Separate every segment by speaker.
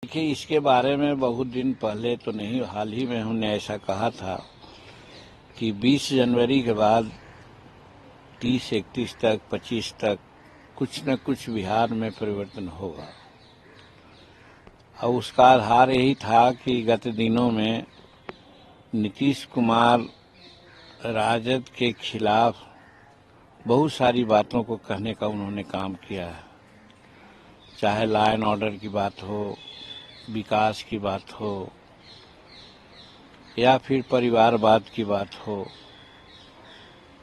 Speaker 1: देखिए, इसके बारे में बहुत दिन पहले तो नहीं, हाल ही में हमने ऐसा कहा था कि 20 जनवरी के बाद 30, 31 तक, 25 तक कुछ न कुछ बिहार में परिवर्तन होगा। और उसका आधार यही था कि गत दिनों में नीतीश कुमार राजद के खिलाफ बहुत सारी बातों को कहने का उन्होंने काम किया है। चाहे लॉ एंड ऑर्डर की बात हो, विकास की बात हो, या फिर परिवारवाद की बात हो,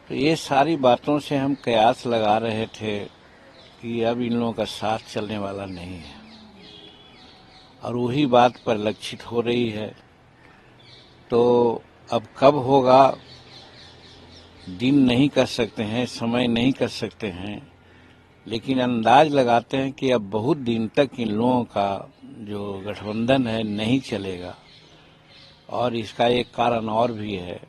Speaker 1: तो ये सारी बातों से हम कयास लगा रहे थे कि अब इन लोगों का साथ चलने वाला नहीं है, और वही बात परिलक्षित हो रही है। तो अब कब होगा, दिन नहीं कर सकते हैं, समय नहीं कर सकते हैं, लेकिन अंदाज लगाते हैं कि अब बहुत दिन तक इन लोगों का जो गठबंधन है नहीं चलेगा। और इसका एक कारण और भी है।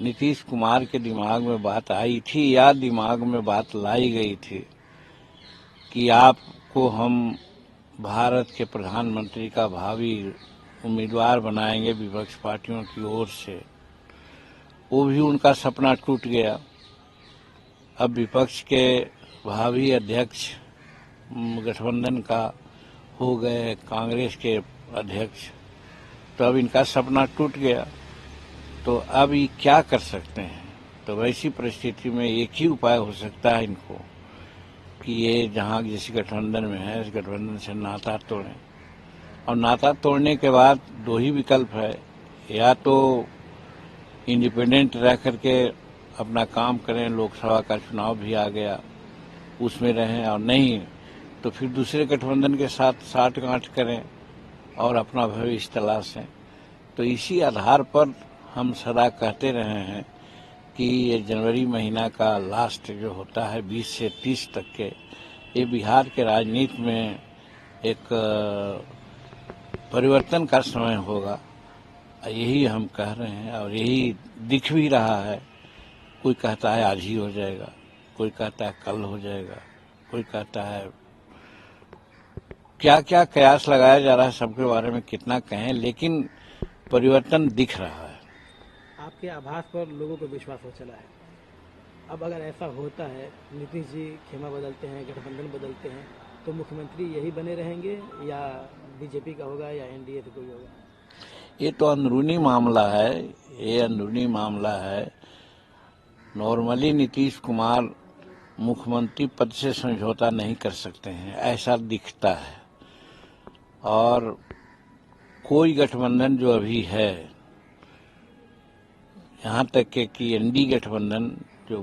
Speaker 1: नीतीश कुमार के दिमाग में बात आई थी या दिमाग में बात लाई गई थी कि आपको हम भारत के प्रधानमंत्री का भावी उम्मीदवार बनाएंगे विपक्ष पार्टियों की ओर से। वो भी उनका सपना टूट गया। अब विपक्ष के भावी अध्यक्ष गठबंधन का हो गए कांग्रेस के अध्यक्ष, तो अब इनका सपना टूट गया। तो अब ये क्या कर सकते हैं? तो वैसी परिस्थिति में एक ही उपाय हो सकता है इनको कि ये जहां जिस गठबंधन में है, इस गठबंधन से नाता तोड़ें। और नाता तोड़ने के बाद दो ही विकल्प है, या तो इंडिपेंडेंट रह करके अपना काम करें, लोकसभा का चुनाव भी आ गया उसमें रहें, और नहीं तो फिर दूसरे गठबंधन के साथ साठगांठ करें और अपना भविष्य तलाशें। तो इसी आधार पर हम सदा कहते रहे हैं कि ये जनवरी महीना का लास्ट जो होता है 20 से 30 तक के, ये बिहार के राजनीति में एक परिवर्तन का समय होगा। यही हम कह रहे हैं और यही दिख भी रहा है। कोई कहता है आज ही हो जाएगा, कोई कहता है कल हो जाएगा, कोई कहता है क्या क्या कयास लगाया जा रहा है, सबके बारे में कितना कहें, लेकिन परिवर्तन दिख रहा है।
Speaker 2: आपके आभास पर लोगों को विश्वास हो चला है। अब अगर ऐसा होता है, नीतीश जी खेमा बदलते हैं, गठबंधन बदलते हैं, तो मुख्यमंत्री यही बने रहेंगे या बीजेपी का होगा या एनडीए से कोई होगा?
Speaker 1: ये तो अंदरूनी मामला है, ये अंदरूनी मामला है। नॉर्मली नीतीश कुमार मुख्यमंत्री पद से समझौता नहीं कर सकते हैं, ऐसा दिखता है। और कोई गठबंधन जो अभी है, यहाँ तक के कि एनडी गठबंधन जो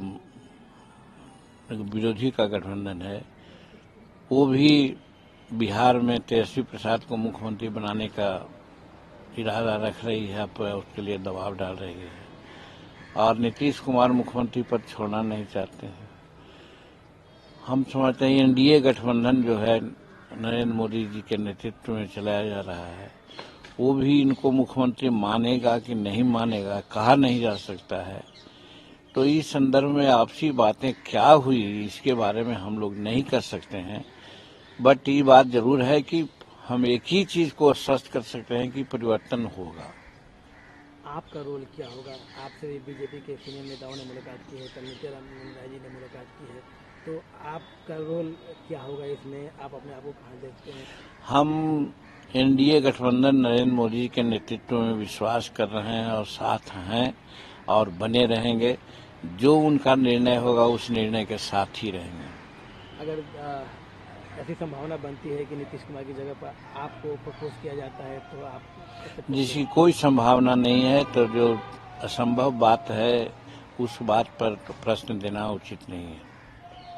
Speaker 1: विरोधी का गठबंधन है, वो भी बिहार में तेजस्वी प्रसाद को मुख्यमंत्री बनाने का इरादा रख रही है, पर उसके लिए दबाव डाल रही है। और नीतीश कुमार मुख्यमंत्री पद छोड़ना नहीं चाहते हैं। हम समझते हैं एनडीए गठबंधन जो है नरेंद्र मोदी जी के नेतृत्व में चलाया जा रहा है, वो भी इनको मुख्यमंत्री मानेगा कि नहीं मानेगा कहा नहीं जा सकता है। तो इस संदर्भ में आपसी बातें क्या हुई इसके बारे में हम लोग नहीं कर सकते हैं। बट ये बात जरूर है कि हम एक ही चीज को स्पष्ट कर सकते हैं कि परिवर्तन होगा।
Speaker 2: आपका रोल क्या होगा? आपसे बीजेपी के सीनियर नेताओं ने मुलाकात की है, कल नित्यानंद राय जी ने मुलाकात की है, तो आपका रोल क्या होगा इसमें? आप अपने आप को कहाँ देखते हैं?
Speaker 1: हम एनडीए गठबंधन नरेंद्र मोदी के नेतृत्व में विश्वास कर रहे हैं और साथ हैं और बने रहेंगे। जो उनका निर्णय होगा उस निर्णय के साथ ही रहेंगे।
Speaker 2: अगर ऐसी संभावना बनती है कि नीतीश कुमार की जगह पर आपको प्रपोज किया जाता है, तो आप?
Speaker 1: जिसकी कोई संभावना नहीं है, तो जो असंभव बात है उस बात पर प्रश्न देना उचित नहीं है।